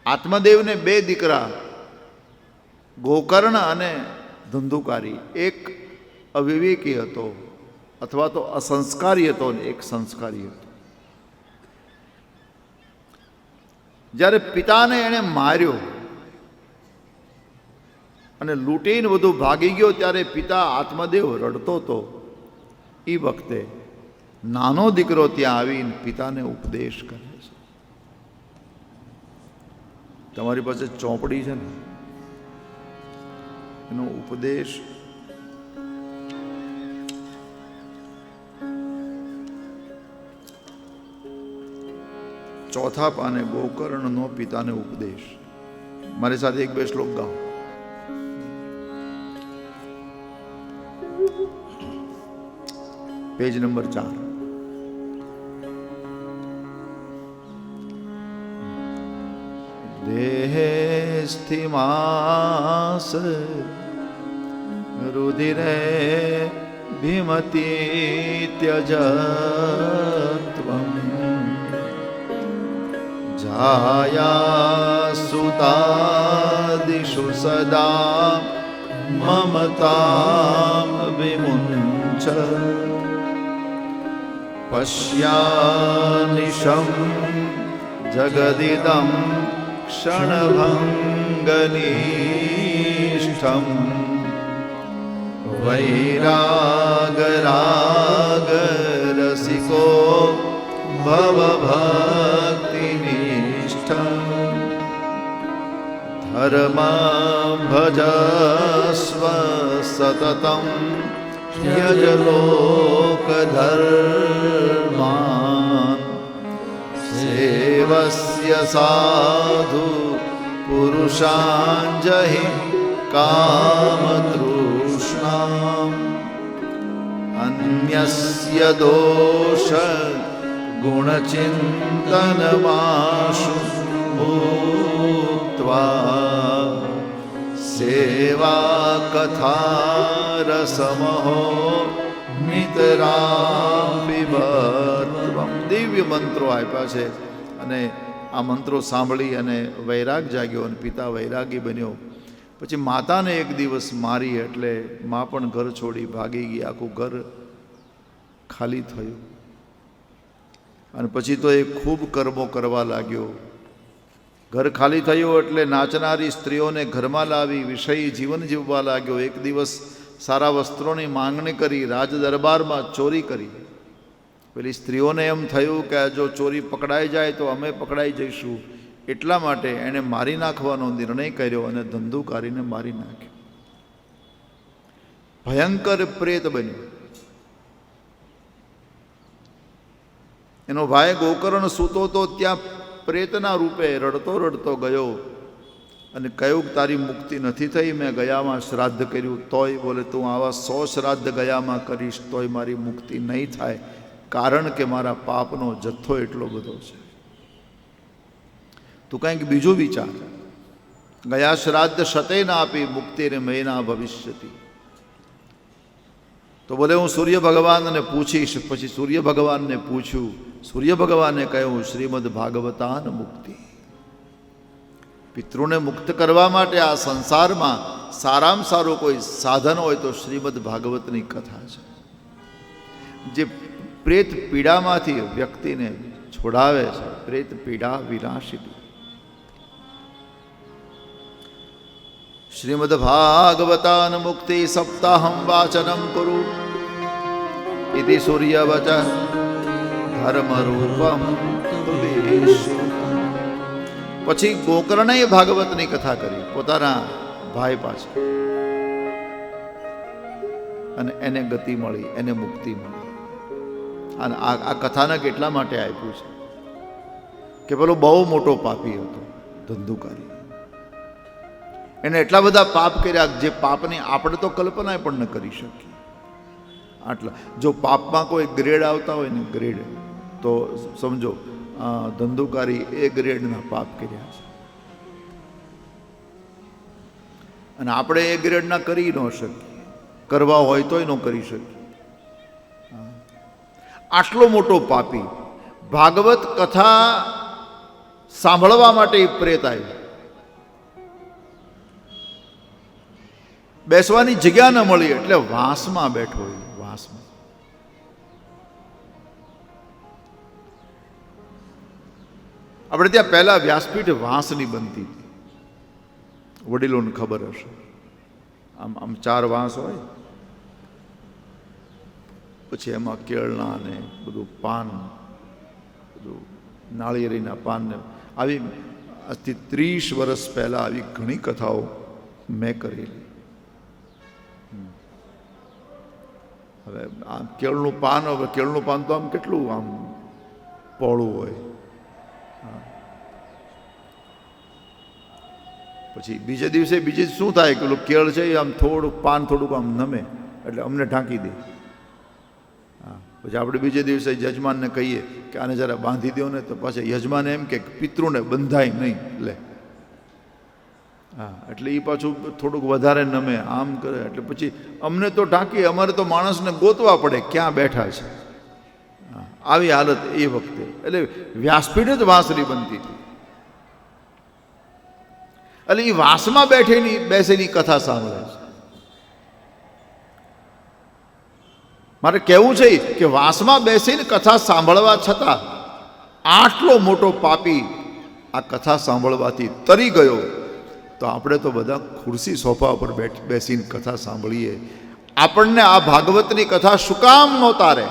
આત્મદેવને બે દીકરા ગોકર્ણ અને ધંધુકારી. એક અવિવેકી હતો અથવા તો અસંસ્કારી હતો ને એક સંસ્કારી હતો. જ્યારે પિતાને એણે માર્યો અને લૂંટીને બધું ભાગી ગયો ત્યારે પિતા આત્મદેવ રડતો હતો. એ વખતે નાનો દીકરો ત્યાં આવીને પિતાને ઉપદેશ કરે છે. તમારી પાસે ચોપડી છે ને, એનો ઉપદેશ ચોથા પાને ગોકર્ણનો પિતાને ઉપદેશ. મારી સાથે એક બે શ્લોક ગાઓ. Page number 4. દેહે સ્થિમાસ રુધિરે ભીમતી ત્યજત્વમ જાયા સુતાદિષુ સદા મમતામ વિમુંચ પશ્યાનિશમ જગદિદમ ક્ષણભંગનિષ્ઠમ વૈરાગરાગરસિકો ભવભક્તિનિષ્ઠમ ધર્મં ભજસ્વ સતતમ યજલોકધર્માન સેવસ્ય સાધુ પુરુષાંજહિ કામતૃષ્ણામ અન્યસ્ય દોષ ગુણચિંતનમાશુ ભૂત્વા સેવા કથા રસમહો નિતરામ પિબત્વમ. દિવ્ય મંત્રો આપ્યા છે અને આ મંત્રો સાંભળી અને વૈરાગ જાગ્યો અને પિતા વૈરાગી બન્યો. પછી માતાને એક દિવસ મારી એટલે મા પણ ઘર છોડી ભાગી ગઈ. આખું ઘર ખાલી થયું અને પછી તો એ ખૂબ કર્મો કરવા લાગ્યો. ઘર ખાલી થયું એટલે નાચનારી સ્ત્રીઓને ઘરમાં લાવી વિષયી જીવન જીવવા લાગ્યો. એક દિવસ સારા વસ્ત્રોની માંગણી કરી, રાજ દરબારમાં ચોરી કરી. પેલી સ્ત્રીઓને એમ થયું કે જો ચોરી પકડાઈ જાય તો અમે પકડાઈ જઈશું, એટલા માટે એણે મારી નાખવાનો નિર્ણય કર્યો અને ધંધુકારીને મારી નાખ્યો. ભયંકર પ્રેત બન્યો. એનો ભાઈ ગોકર્ણ સૂતો તો ત્યાં પ્રેતના રૂપે રડતો રડતો ગયો અને કહ્યું કે તારી મુક્તિ નથી થઈ, મેં ગયામાં શ્રાદ્ધ કર્યું તોય. બોલે તું આવા 100 શ્રાદ્ધ ગયામાં કરીશ તોય મારી મુક્તિ નહીં થાય, કારણ કે મારા પાપનો જથ્થો એટલો બધો છે. તું કંઈક બીજું વિચાર. ગયા શ્રાદ્ધ શતે ના આપી મુક્તિને મહિના ભવિષ્યતિ. તો બોલે હું સૂર્ય ભગવાનને પૂછીશ. પછી સૂર્ય ભગવાનને પૂછ્યું. સૂર્ય ભગવાને કહ્યું શ્રીમદ ભાગવતાન મુક્તિ. પિતૃને મુક્ત કરવા માટે આ સંસારમાં સારામાં સારું કોઈ સાધન હોય તો શ્રીમદ ભાગવતની કથા છે, જે પ્રેત પીડામાંથી વ્યક્તિને છોડાવે છે. પ્રેત પીડા વિનાશિની. શ્રીમદ ભાગવતાન મુક્તિ સપ્તાહમ વાચનમ કુરુ ઇતિ સૂર્યવચ ધર્મરૂપમ. પછી ગોકર્ણએ ભાગવતની કથા કરી પોતાના ભાઈ પાસે અને એને ગતિ મળી, એને મુક્તિ મળી. અને આ કથાનક એટલા માટે આપ્યું છે કે પેલો બહુ મોટો પાપી હતો ધંધુકારી. એને એટલા બધા પાપ કર્યા જે પાપની આપણે તો કલ્પના પણ ન કરી શકીએ. આટલા જો પાપમાં કોઈ ગ્રેડ આવતા હોય ને ગ્રેડ, તો સમજો ધંધુકારી એ ગ્રેડના પાપ કર્યા છે અને આપણે એ ગ્રેડના કરી ન શકીએ. કરવા હોય તોય ન કરી શકીએ. આટલો મોટો પાપી ભાગવત કથા સાંભળવા માટે એ પ્રેત આવ્યો. બેસવાની જગ્યા ન મળી એટલે વાંસમાં બેઠો. વાંસમાં આપણે ત્યાં પહેલા વ્યાસપીઠ વાંસની બનતી હતી. વડીલોને ખબર હશે. આમ આમ 4 વાંસ હોય, પછી એમાં કેળના ને બધું પાન, બધું નાળિયેરીના પાન ને આવી આજથી 30 વર્ષ પહેલાં આવી ઘણી કથાઓ મેં કરેલી. હવે આમ કેળનું પાન, હવે કેળનું પાન તો આમ કેટલું આમ પહોળું હોય. પછી બીજે દિવસે શું થાય કે કેળ છે આમ થોડુંક પાન થોડુંક આમ નમે એટલે અમને ઢાંકી દે. હા, પછી આપણે બીજે દિવસે યજમાનને કહીએ કે આને જરા બાંધી દો ને, તો પાછા યજમાન એમ કે પિતૃને બંધાય નહીં. હા, એટલે એ પાછું થોડુંક વધારે નમે, આમ કરે. એટલે પછી અમને તો ઢાંકીએ, અમારે તો માણસને ગોતવા પડે ક્યાં બેઠા છે. હા, આવી હાલત એ વખતે. એટલે વ્યાસપીઠ જ વાંસળી બનતી હતી. એટલે એ વાંસમાં બેસીની કથા સાંભળે છે. મારે કહેવું છે કે વાંસમાં બેસીને કથા સાંભળવા છતાં આટલો મોટો પાપી આ કથા સાંભળવાથી તરી ગયો, તો આપણે તો બધા ખુરશી સોફા ઉપર બેસીને કથા સાંભળીએ. આપણને આ ભાગવતની કથા શું કામ નો તારે?